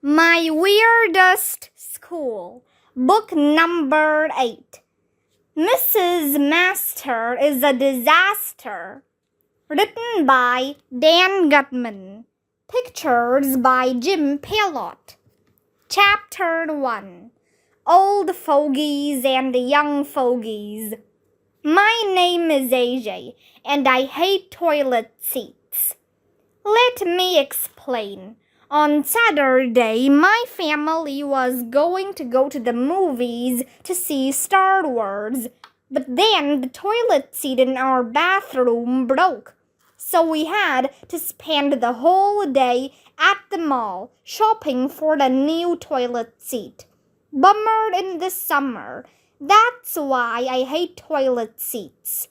My Weirdest School, Book Number 8. Mrs. Master is a Disaster. Written by Dan Gutman. Pictures by Jim Pelot. Chapter 1. Old Fogies and Young Fogies. My name is AJ, and I hate toilet seats. Let me explain. On Saturday, my family was going to go to the movies to see Star Wars, but then the toilet seat in our bathroom broke. So we had to spend the whole day at the mall shopping for the new toilet seat. Bummer in the summer. That's why I hate toilet seats.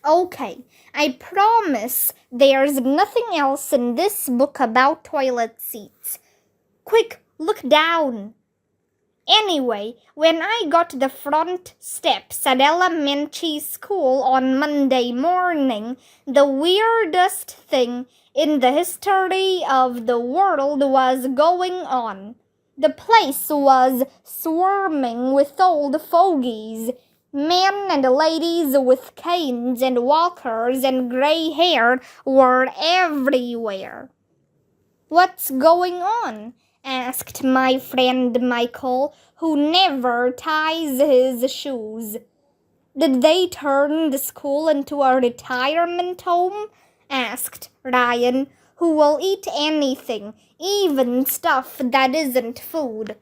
Okay, I promise there's nothing else in this book about toilet seats. Quick, look down. Anyway, when I got to the front steps at elementary school on Monday morning, the weirdest thing in the history of the world was going on. The place was swarming with old fogies. Men and ladies with canes and walkers and gray hair were everywhere. What's going on? Asked my friend Michael, who never ties his shoes. Did they turn the school into a retirement home? Asked Ryan, who will eat anything, even stuff that isn't food.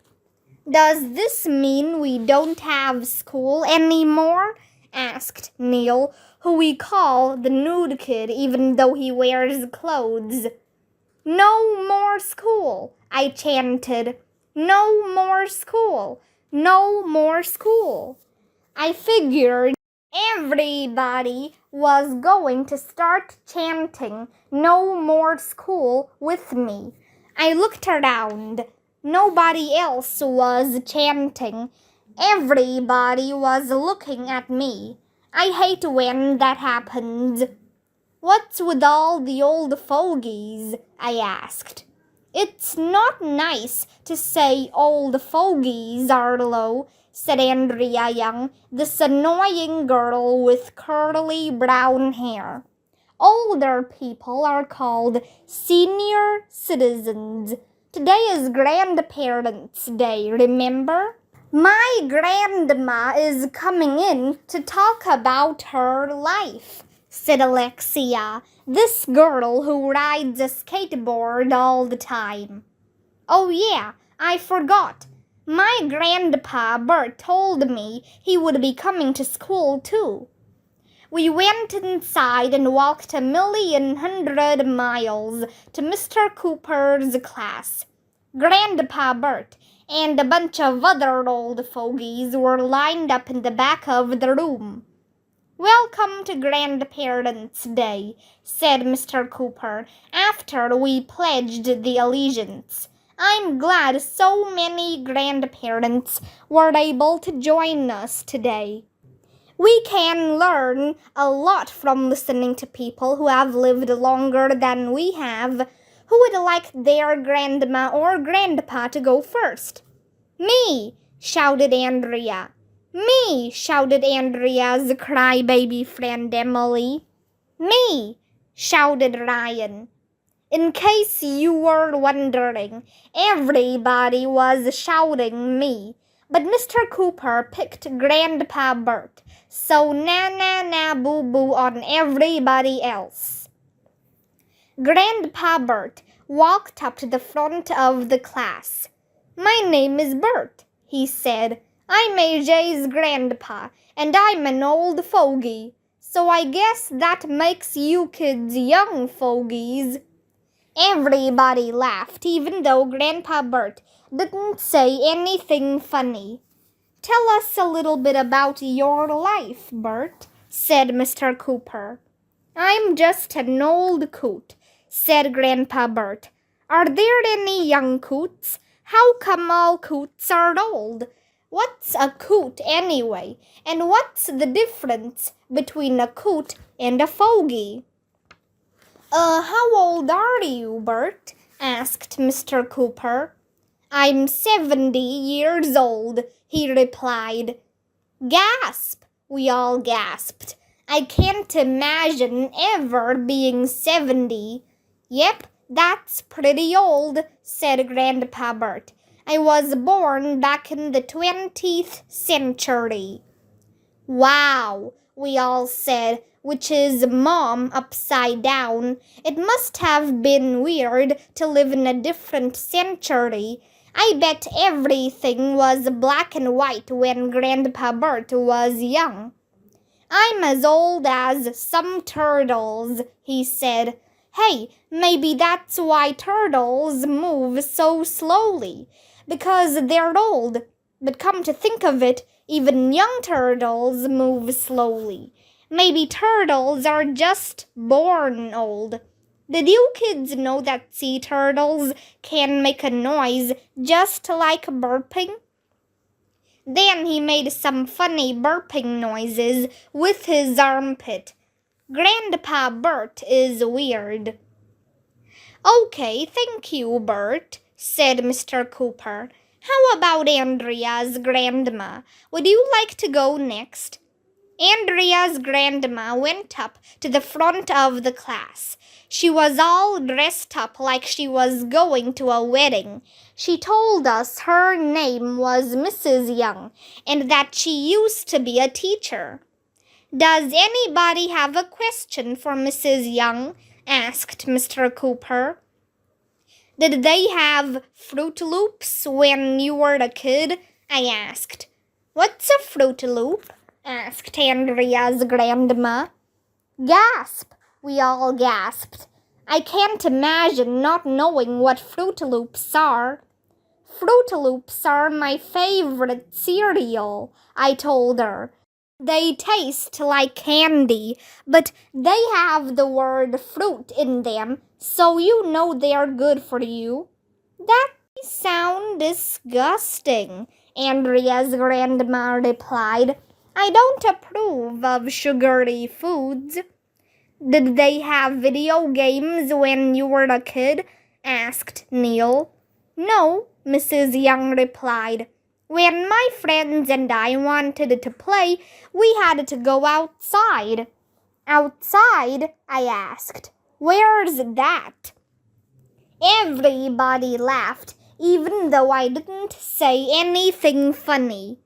Does this mean we don't have school anymore? Asked Neil, who we call the nude kid even though he wears clothes. No more school, I chanted. No more school. No more school. I figured everybody was going to start chanting no more school with me. I looked around. Nobody else was chanting. Everybody was looking at me. I hate when that happens. What's with all the old fogies? I asked. It's not nice to say old fogies, Arlo, said Andrea Young, this annoying girl with curly brown hair. Older people are called senior citizens. Today is Grandparent's Day, remember? My grandma is coming in to talk about her life, said Alexia, this girl who rides a skateboard all the time. Oh yeah, I forgot. My grandpa Bert told me he would be coming to school too. We went inside and walked 1,100,000 miles to Mr. Cooper's class. Grandpa Bert and a bunch of other old fogies were lined up in the back of the room. Welcome to Grandparent's Day, said Mr. Cooper, after we pledged the allegiance. I'm glad so many grandparents were able to join us today. We can learn a lot from listening to people who have lived longer than we have. Who would like their grandma or grandpa to go first? Me, shouted Andrea. Me, shouted Andrea's crybaby friend Emily. Me, shouted Ryan. In case you were wondering, everybody was shouting me. But Mr. Cooper picked Grandpa Bert, so na-na-na-boo-boo on everybody else. Grandpa Bert walked up to the front of the class. My name is Bert, he said. I'm AJ's grandpa, and I'm an old fogey, so I guess that makes you kids young fogies. Everybody laughed, even though Grandpa Bert didn't say anything funny. Tell us a little bit about your life, Bert, said Mr. Cooper. I'm just an old coot, said Grandpa Bert. Are there any young coots? How come all coots are old? What's a coot anyway? And what's the difference between a coot and a fogey? How old are you, Bert? Asked Mr. Cooper. I'm 70 years old, he replied. Gasp! We all gasped. I can't imagine ever being 70. Yep, that's pretty old, said Grandpa Bert. I was born back in the 20th century. Wow, we all said, which is Mom upside down. It must have been weird to live in a different century. I bet everything was black and white when Grandpa Bert was young. I'm as old as some turtles, he said. Hey, maybe that's why turtles move so slowly, because they're old. But come to think of it, even young turtles move slowly. Maybe turtles are just born old. Did you kids know that sea turtles can make a noise just like burping? Then he made some funny burping noises with his armpit. Grandpa Bert is weird. Okay, thank you, Bert, said Mr. Cooper. How about Andrea's grandma? Would you like to go next? Andrea's grandma went up to the front of the class. She was all dressed up like she was going to a wedding. She told us her name was Mrs. Young and that she used to be a teacher. Does anybody have a question for Mrs. Young? Asked Mr. Cooper. Did they have Fruit Loops when you were a kid? I asked. What's a Fruit Loop? Asked Andrea's grandma. Gasp! We all gasped. I can't imagine not knowing what Fruit Loops are. Fruit Loops are my favorite cereal, I told her. They taste like candy, but they have the word fruit in them, so you know they're good for you. That sounds disgusting, Andrea's grandma replied. I don't approve of sugary foods. Did they have video games when you were a kid? Asked Neil. No, Mrs. Young replied. When my friends and I wanted to play, we had to go outside. Outside? I asked. Where's that? Everybody laughed, even though I didn't say anything funny.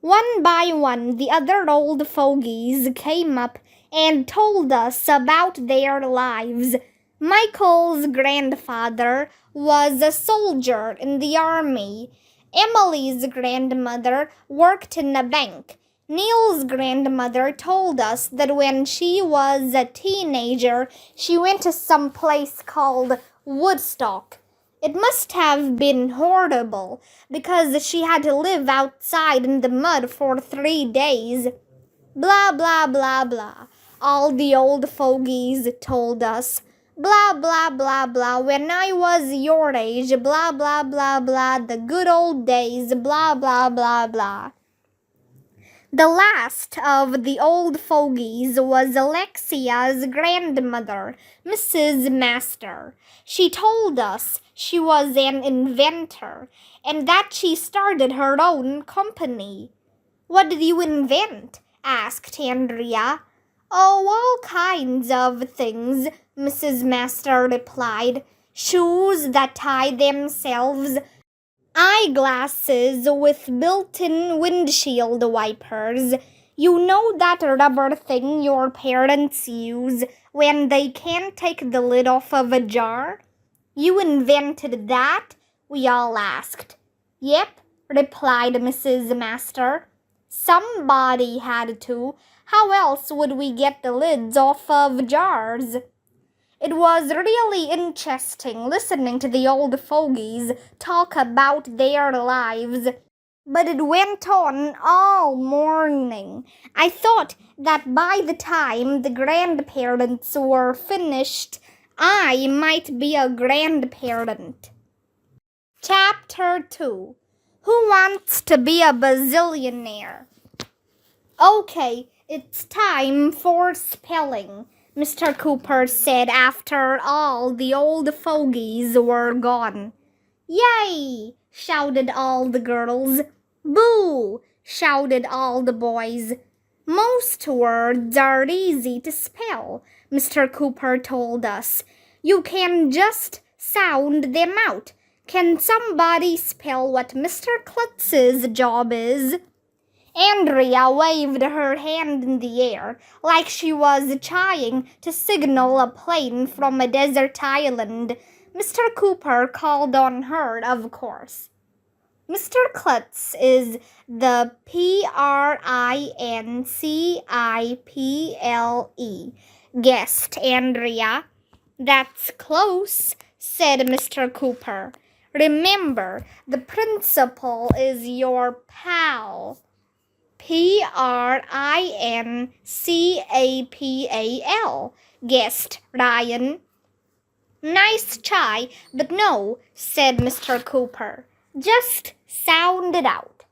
One by one, the other old fogies came up and told us about their lives. Michael's grandfather was a soldier in the army. Emily's grandmother worked in a bank. Neil's grandmother told us that when she was a teenager, she went to some place called Woodstock. It must have been horrible, because she had to live outside in the mud for 3 days. Blah, blah, blah, blah. All the old fogies told us. Blah, blah, blah, blah. When I was your age, blah, blah, blah, blah. The good old days, blah, blah, blah, blah. The last of the old fogies was Alexia's grandmother, Mrs. Master. She told us she was an inventor and that she started her own company. What did you invent? Asked Andrea. Oh, all kinds of things, Mrs. Master replied. Shoes that tie themselves, eyeglasses with built-in windshield wipers. You know that rubber thing your parents use when they can't take the lid off of a jar? You invented that? We all asked. Yep, replied Mrs. Master. Somebody had to. How else would we get the lids off of jars? It was really interesting listening to the old fogies talk about their lives, but it went on all morning. I thought that by the time the grandparents were finished, I might be a grandparent. Chapter 2. Who wants to be a bazillionaire? Okay, it's time for spelling, Mr. Cooper said after all the old fogies were gone. Yay! Shouted all the girls. Boo! Shouted all the boys. Most words are easy to spell, Mr. Cooper told us. You can just sound them out. Can somebody spell what Mr. Klutz's job is? Andrea waved her hand in the air like she was trying to signal a plane from a desert island. Mr. Cooper called on her, of course. Mr. Klutz is the Princeple, guessed Andrea. That's close, said Mr. Cooper. Remember, the principal is your pal. Princeapal, guessed Ryan. Nice try, but no, said Mr. Cooper. Just sound it out.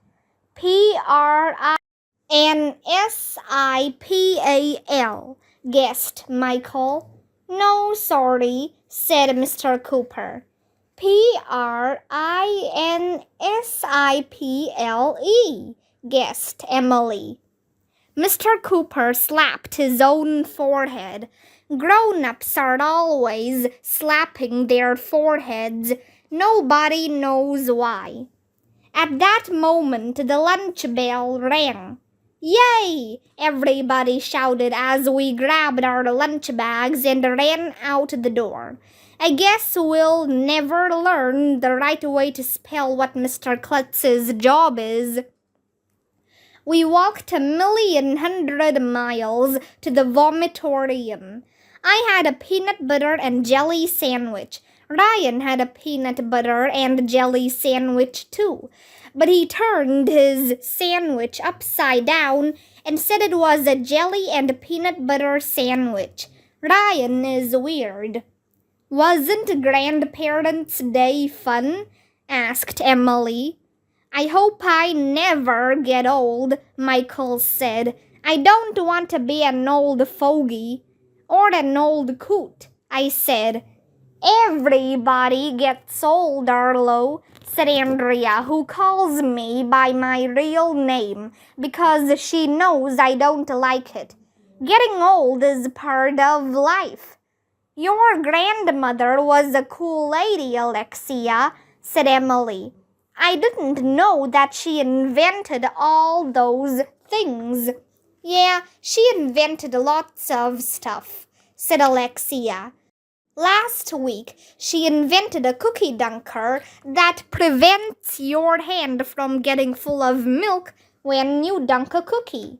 Princeipal, guessed Michael. No, sorry, said Mr. Cooper. Princeple, guessed Emily. Mr. Cooper slapped his own forehead. Grown-ups are always slapping their foreheads. Nobody knows why. At that moment, the lunch bell rang. Yay! Everybody shouted as we grabbed our lunch bags and ran out the door. I guess we'll never learn the right way to spell what Mr. Klutz's job is. We walked 1,100 miles to the vomitorium. I had a peanut butter and jelly sandwich. Ryan had a peanut butter and jelly sandwich too, but he turned his sandwich upside down and said it was a jelly and peanut butter sandwich. Ryan is weird. Wasn't Grandparents' Day fun? Asked Emily. I hope I never get old, Michael said. I don't want to be an old fogey. Or an old coot, I said. Everybody gets old, Arlo, said Andrea, who calls me by my real name because she knows I don't like it. Getting old is part of life. Your grandmother was a cool lady, Alexia, said Emily. I didn't know that she invented all those things. Yeah, she invented lots of stuff, said Alexia. Last week, she invented a cookie dunker that prevents your hand from getting full of milk when you dunk a cookie.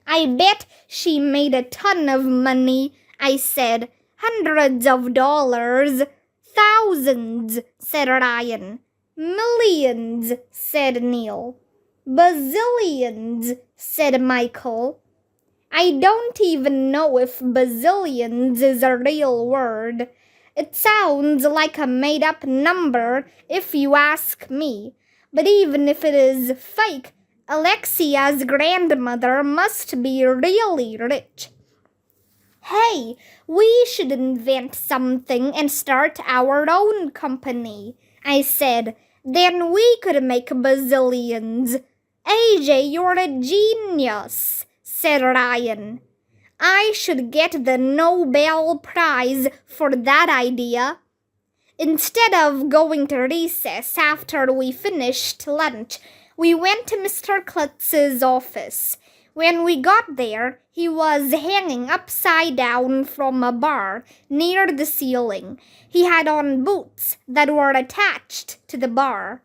I bet she made a ton of money, I said. Hundreds of dollars. Thousands, said Ryan. Millions, said Neil. Bazillions, said Michael. I don't even know if bazillions is a real word. It sounds like a made-up number if you ask me. But even if it is fake, Alexia's grandmother must be really rich. Hey, we should invent something and start our own company, I said. Then we could make bazillions. AJ, you're a genius, said Ryan. I should get the Nobel Prize for that idea. Instead of going to recess after we finished lunch, we went to Mr. Klutz's office. When we got there, he was hanging upside down from a bar near the ceiling. He had on boots that were attached to the bar.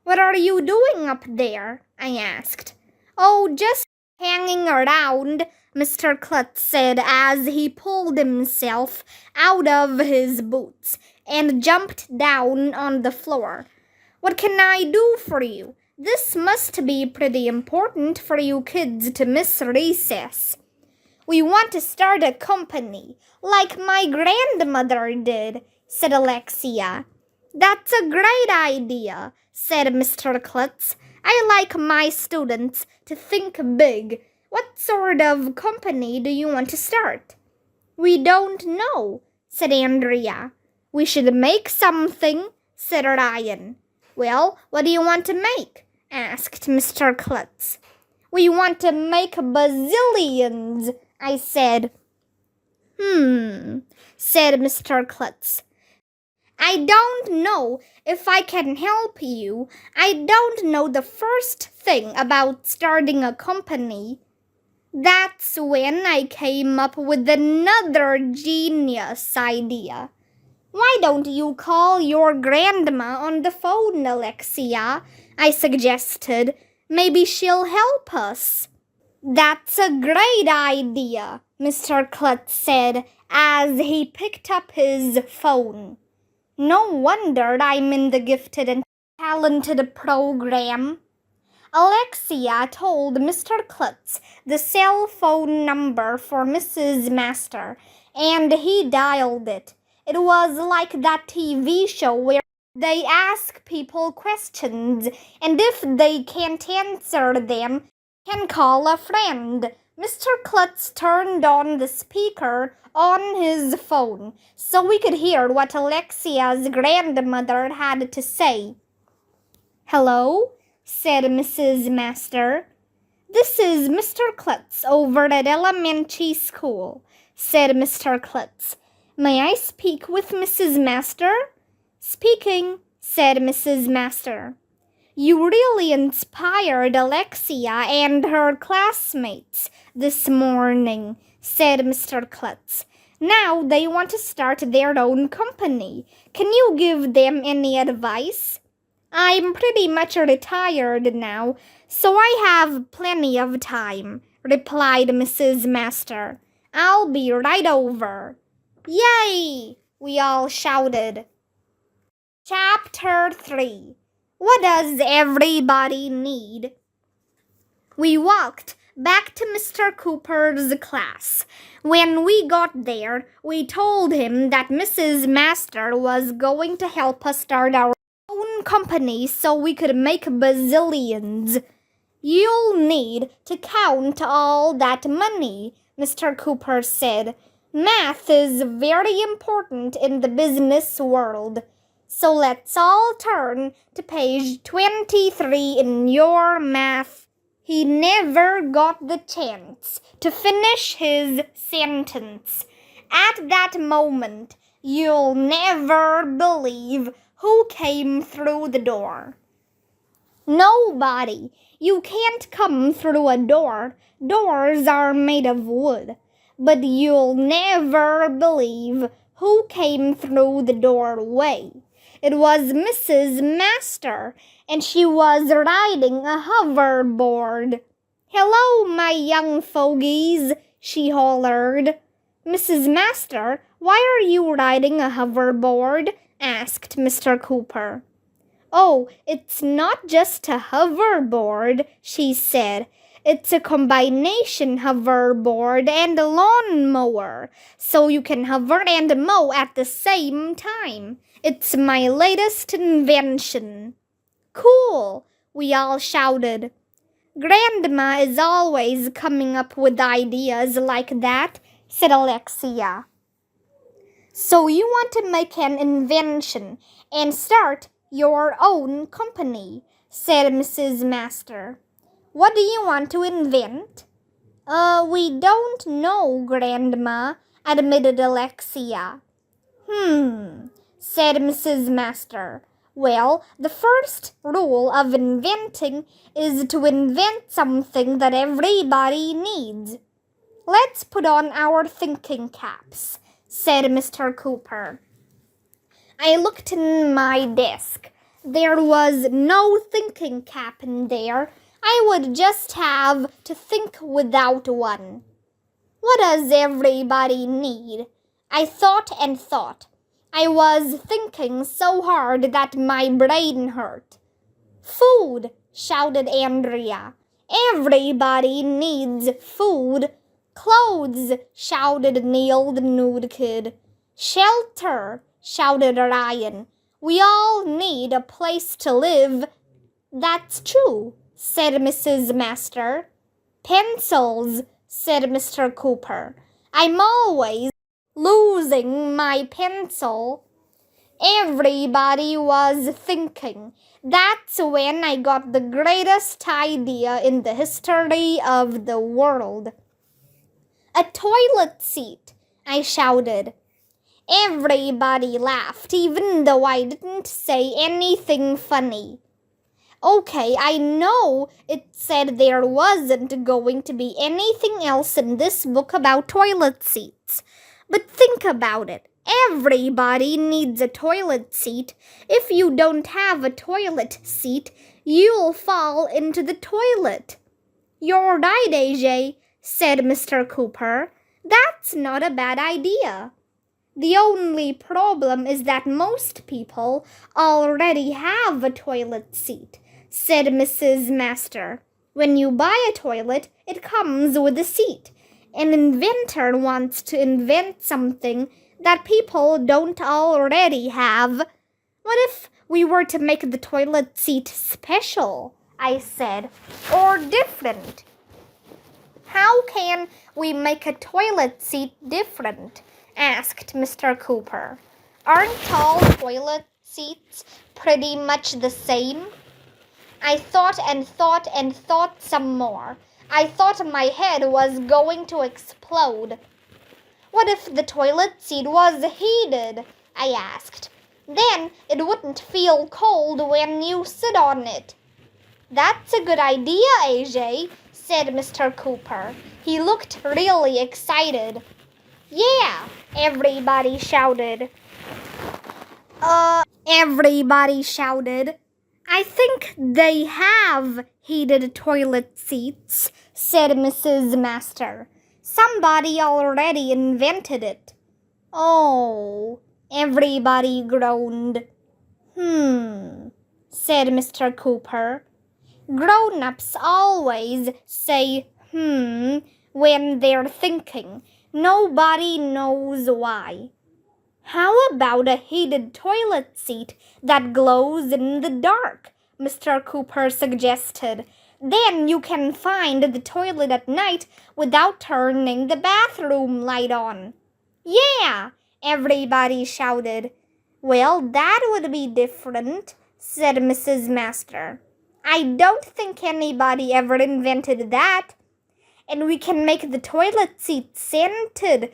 What are you doing up there? I asked. Oh, just hanging around, Mr. Klutz said as he pulled himself out of his boots and jumped down on the floor. What can I do for you? This must be pretty important for you kids to miss recess. We want to start a company, like my grandmother did, said Alexia. That's a great idea, said Mr. Klutz. I like my students to think big. What sort of company do you want to start? We don't know, said Andrea. We should make something, said Ryan. Well, what do you want to make? Asked Mr. Klutz. We want to make bazillions, I said. Said Mr. Klutz. I don't know if I can help you. I don't know the first thing about starting a company. That's when I came up with another genius idea. Why don't you call your grandma on the phone, Alexia? I suggested. Maybe she'll help us. That's a great idea, Mr. Klutz said as he picked up his phone. No wonder I'm in the gifted and talented program. Alexia told Mr. Klutz the cell phone number for Mrs. Master, and he dialed it. It was like that TV show where they ask people questions, and if they can't answer them, can call a friend. Mr. Klutz turned on the speaker on his phone so we could hear what Alexia's grandmother had to say. Hello, said Mrs. Master. This is Mr. Klutz over at elementary school, said Mr. Klutz. May I speak with Mrs. Master? Speaking, said Mrs. Master. You really inspired Alexia and her classmates this morning, said Mr. Klutz. Now they want to start their own company. Can you give them any advice? I'm pretty much retired now, so I have plenty of time, replied Mrs. Master. I'll be right over. Yay! We all shouted. Chapter 3. What does everybody need? We walked back to Mr. Cooper's class. When we got there, we told him that Mrs. Master was going to help us start our own company so we could make bazillions. You'll need to count all that money, Mr. Cooper said. Math is very important in the business world. So let's all turn to page 23 in your math. He never got the chance to finish his sentence. At that moment, you'll never believe who came through the door. Nobody. You can't come through a door. Doors are made of wood. But you'll never believe who came through the doorway. It was Mrs. Master, and she was riding a hoverboard. Hello, my young fogies, she hollered. Mrs. Master, why are you riding a hoverboard? Asked Mr. Cooper. Oh, it's not just a hoverboard, she said. It's a combination hoverboard and a lawnmower, so you can hover and mow at the same time. It's my latest invention. Cool, we all shouted. Grandma is always coming up with ideas like that, said Alexia. So you want to make an invention and start your own company, said Mrs. Master. What do you want to invent? We don't know, Grandma, admitted Alexia. Said Mrs. Master. Well, the first rule of inventing is to invent something that everybody needs. Let's put on our thinking caps, said Mr. Cooper. I looked in my desk. There was no thinking cap in there. I would just have to think without one. What does everybody need? I thought and thought. I was thinking so hard that my brain hurt. Food, shouted Andrea. Everybody needs food. Clothes, shouted Neil the nude kid. Shelter, shouted Ryan. We all need a place to live. That's true, said Mrs. Master. Pencils, said Mr. Cooper. I'm always losing my pencil. Everybody was thinking. That's when I got the greatest idea in the history of the world. A toilet seat, I shouted. Everybody laughed, even though I didn't say anything funny. Okay, I know it said there wasn't going to be anything else in this book about toilet seats. But think about it. Everybody needs a toilet seat. If you don't have a toilet seat, you'll fall into the toilet. You're right, AJ, said Mr. Cooper. That's not a bad idea. The only problem is that most people already have a toilet seat, said Mrs. Master. When you buy a toilet, it comes with a seat. An inventor wants to invent something that people don't already have. What if we were to make the toilet seat special? I said, or different. How can we make a toilet seat different? Asked Mr. Cooper. Aren't all toilet seats pretty much the same? I thought and thought and thought some more. I thought my head was going to explode. What if the toilet seat was heated? I asked. Then it wouldn't feel cold when you sit on it. That's a good idea, AJ, said Mr. Cooper. He looked really excited. Yeah, everybody shouted. Everybody shouted. I think they have heated toilet seats, said Mrs. Master. Somebody already invented it. Oh, everybody groaned. Said Mr. Cooper. Grown-ups always say when they're thinking. Nobody knows why. How about a heated toilet seat that glows in the dark? Mr. Cooper suggested. Then you can find the toilet at night without turning the bathroom light on. Yeah, everybody shouted. Well, that would be different, said Mrs. Master. I don't think anybody ever invented that. And we can make the toilet seat scented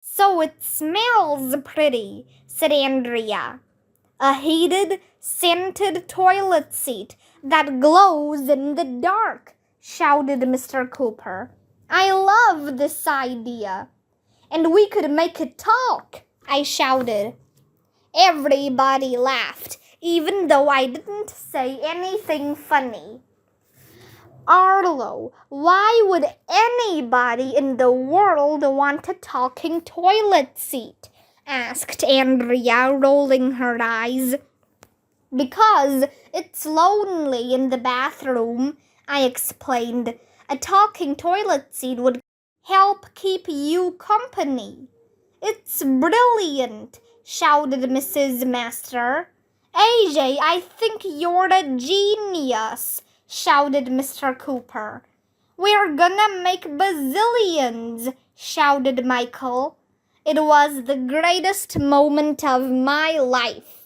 so it smells pretty, said Andrea. A heated, scented toilet seat that glows in the dark, shouted Mr. Cooper. I love this idea. And we could make it talk, I shouted. Everybody laughed, even though I didn't say anything funny. Arlo, why would anybody in the world want a talking toilet seat? Asked Andrea, rolling her eyes. Because it's lonely in the bathroom, I explained. A talking toilet seat would help keep you company. It's brilliant, shouted Mrs. Master. AJ, I think you're a genius, shouted Mr. Cooper. We're gonna make bazillions, shouted Michael. It was the greatest moment of my life.